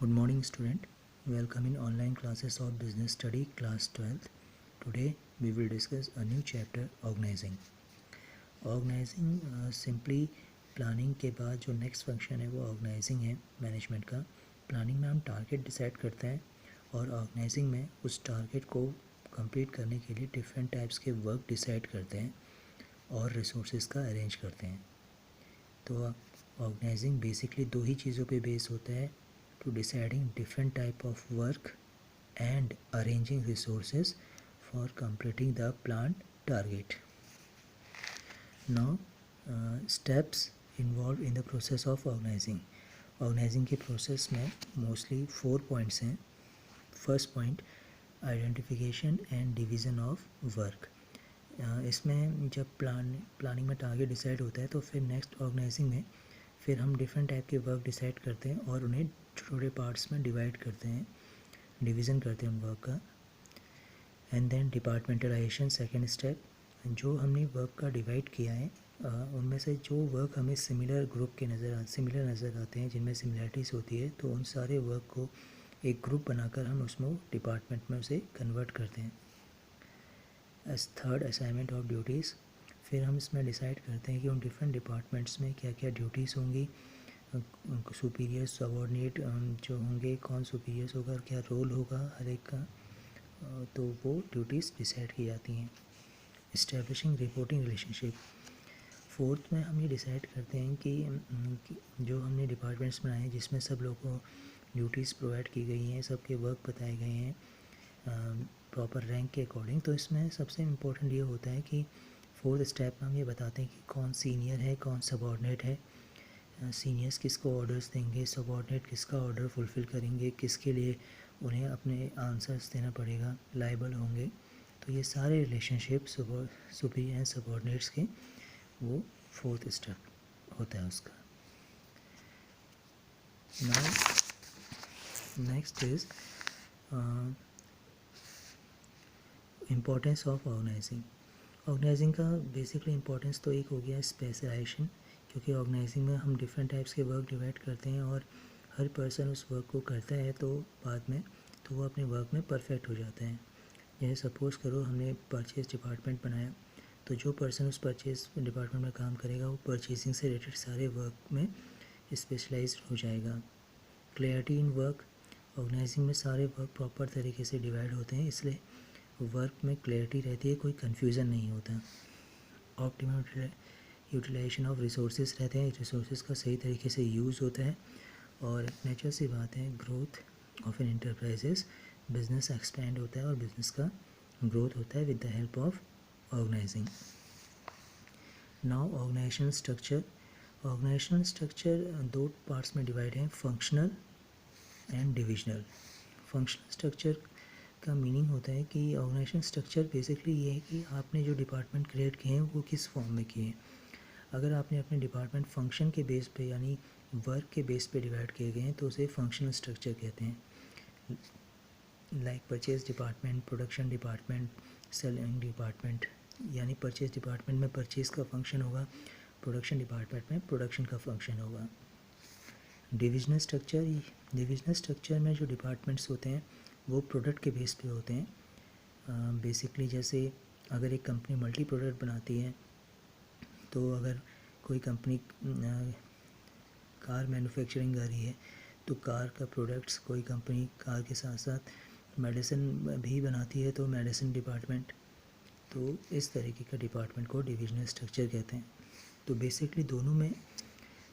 Good morning student. Welcome in online classes of business study class 12th. Today we will discuss a new chapter organizing. Organizing simply planning के बाद जो next function है वो organising है management का. Planning में हम target decide करते हैं और ऑर्गेनाइजिंग में उस टारगेट को कंप्लीट करने के लिए डिफरेंट टाइप्स के वर्क डिसाइड करते हैं और रिसोर्सेज का अरेंज करते हैं. तो ऑर्गेनाइजिंग बेसिकली दो ही चीज़ों पे बेस होता है, to deciding different type of work and arranging resources for completing the planned target. Now steps involved in the process of organizing. Organizing के process में mostly 4 points हैं. First point, identification and division of work. इसमें जब planning में target decide होता है तो फिर नेक्स्ट ऑर्गेनाइजिंग में फिर हम डिफरेंट टाइप के वर्क डिसाइड करते हैं और उन्हें छोटे पार्ट्स में डिवाइड करते हैं, डिवीज़न करते हैं उन वर्क का. And then departmentalization second step. जो हमने वर्क का डिवाइड किया है उनमें से जो वर्क हमें सिमिलर ग्रुप के सिमिलर नज़र आते हैं, जिनमें सिमिलरिटीज़ होती है, तो उन सारे वर्क को एक ग्रुप बनाकर हम उसमें डिपार्टमेंट में उसे कन्वर्ट करते हैं. As third, assignment of duties. फिर हम इसमें डिसाइड करते हैं कि उन डिफरेंट डिपार्टमेंट्स में क्या क्या ड्यूटीज़ होंगी, सुपीरियर सबऑर्डिनेट जो होंगे, कौन सुपीरियर्स होगा, क्या रोल होगा हर एक का, तो वो ड्यूटीज़ डिसाइड की जाती हैं. Establishing reporting relationship. फोर्थ में हम ये डिसाइड करते हैं कि जो हमने डिपार्टमेंट्स बनाए हैं जिसमें सब लोगों को ड्यूटीज़ प्रोवाइड की गई हैं, सबके वर्क बताए गए हैं प्रॉपर रैंक के अकॉर्डिंग, तो इसमें सबसे इम्पोर्टेंट ये होता है कि फोर्थ स्टेप में हम ये बताते हैं कि कौन सीनियर है, कौन सबऑर्डिनेट है, सीनियर्स किसको ऑर्डर्स देंगे, सबऑर्डिनेट किसका ऑर्डर फुलफ़िल करेंगे, किसके लिए उन्हें अपने आंसर्स देना पड़ेगा, लायबल होंगे. तो ये सारे रिलेशनशिप सुपीरियर एंड सबऑर्डिनेट्स के वो फोर्थ स्टेप होता है उसका. Now next is importance of organizing. Organizing का बेसिकली इम्पोर्टेंस तो एक हो गया स्पेशलाइजेशन, क्योंकि ऑर्गेनाइजिंग में हम डिफरेंट टाइप्स के वर्क डिवाइड करते हैं और हर पर्सन उस वर्क को करता है तो बाद में तो वो अपने वर्क में परफेक्ट हो जाता है. जैसे सपोज़ करो हमने परचेज़ डिपार्टमेंट बनाया, तो जो पर्सन उस परचेज़ डिपार्टमेंट में काम करेगा वो परचेजिंग से रिलेटेड सारे वर्क में स्पेशलाइज्ड हो जाएगा. Clarity in work. ऑर्गेनाइजिंग में सारे वर्क प्रॉपर तरीके से डिवाइड होते हैं, इसलिए वर्क में क्लैरिटी रहती है, कोई कन्फ्यूज़न नहीं होता. ऑप्टिमम यूटिलाइजेशन ऑफ रिसोर्सेज रहते हैं, रिसोर्सेज का सही तरीके से यूज़ होता है. और नेचर सी बात है, growth of an enterprises, business expand होता है और बिजनेस का ग्रोथ होता है with the help of organizing. Now organizational structure. Organizational structure दो पार्ट्स में डिवाइड है, functional and divisional. Functional structure का मीनिंग होता है कि ऑर्गेनाइजेशन स्ट्रक्चर बेसिकली ये है कि आपने जो डिपार्टमेंट क्रिएट किए हैं वो किस फॉर्म में किए हैं. अगर आपने अपने डिपार्टमेंट फंक्शन के बेस पे यानी वर्क के बेस पे डिवाइड किए गए हैं तो उसे फंक्शनल स्ट्रक्चर कहते हैं. Like purchase department, production department, selling department. यानी परचेज डिपार्टमेंट में परचेज का फंक्शन होगा, प्रोडक्शन डिपार्टमेंट में प्रोडक्शन का फंक्शन होगा. Divisional structure. डिविजनल स्ट्रक्चर में जो डिपार्टमेंट्स होते हैं वो प्रोडक्ट के बेस पे होते हैं. बेसिकली जैसे अगर एक कंपनी मल्टी प्रोडक्ट बनाती है, तो अगर कोई कंपनी कार मैन्युफैक्चरिंग कर रही है तो कार का प्रोडक्ट्स, कोई कंपनी कार के साथ साथ मेडिसिन भी बनाती है तो मेडिसिन डिपार्टमेंट. तो इस तरीके का डिपार्टमेंट को डिविजनल स्ट्रक्चर कहते हैं. तो बेसिकली दोनों में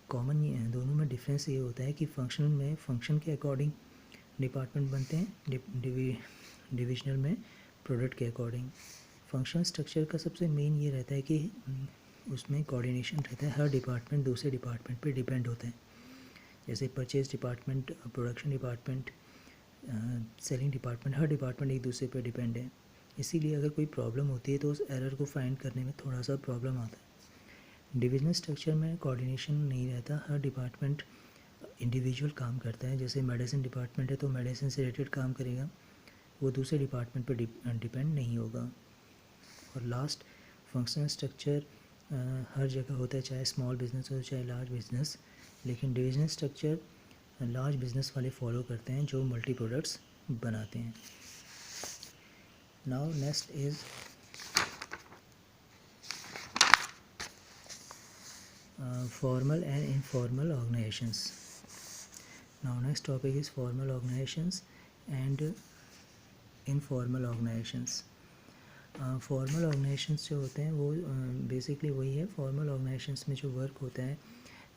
कॉमन ये है, दोनों में डिफरेंस ये होता है कि फंक्शनल में फंक्शन के अकॉर्डिंग डिपार्टमेंट बनते हैं, डिविजनल में प्रोडक्ट के अकॉर्डिंग. फंक्शनल स्ट्रक्चर का सबसे मेन ये रहता है कि उसमें कोऑर्डिनेशन रहता है, हर डिपार्टमेंट दूसरे डिपार्टमेंट पे डिपेंड होता है. जैसे purchase department, production department, selling department, हर डिपार्टमेंट एक दूसरे पे डिपेंड है. इसीलिए अगर कोई प्रॉब्लम होती है तो उस एरर को फाइंड करने में थोड़ा सा प्रॉब्लम आता है. डिविजनल स्ट्रक्चर में कोऑर्डिनेशन नहीं रहता, हर डिपार्टमेंट इंडिविजुअल काम करता है. जैसे मेडिसिन डिपार्टमेंट है तो मेडिसिन से रिलेटेड काम करेगा, वो दूसरे डिपार्टमेंट पर डिपेंड नहीं होगा. और लास्ट, फंक्शनल स्ट्रक्चर हर जगह होता है, चाहे स्मॉल बिजनेस हो चाहे लार्ज बिजनेस. लेकिन डिविजनल स्ट्रक्चर लार्ज बिजनेस वाले फॉलो करते हैं जो मल्टी प्रोडक्ट्स बनाते हैं। Now next is formal and informal organizations. Now next topic is formal organizations and informal organizations. Formal organisations जो होते हैं वो बेसिकली वही है। फॉर्मल ऑर्गेनाइजेशंस में जो वर्क होता है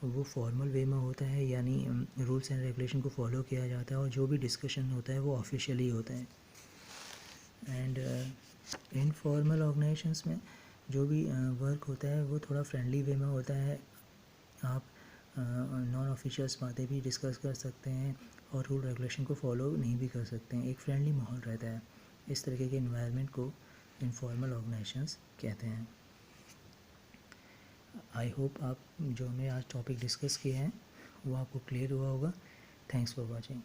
वो फॉर्मल वे में होता है, यानी रूल्स एंड रेगुलेशन को फॉलो किया जाता है और जो भी डिस्कशन होता है वो ऑफिशियली होता है। एंड इनफॉर्मल ऑर्गेनाइजेशंस में जो भी वर्क होता है वो थोड़ा फ्रेंडली वे में होता है। आप नॉन ऑफिशियल्स बातें भी डिस्कस कर सकते हैं और रूल रेगुलेशन को फॉलो नहीं भी कर सकते हैं। एक फ्रेंडली माहौल रहता है। इस तरीके के इन्वायरमेंट को इनफॉर्मल ऑर्गेनाइजेशंस कहते हैं। आई होप आप जो हमने आज टॉपिक डिस्कस किए हैं वो आपको क्लियर हुआ होगा। Thanks for watching.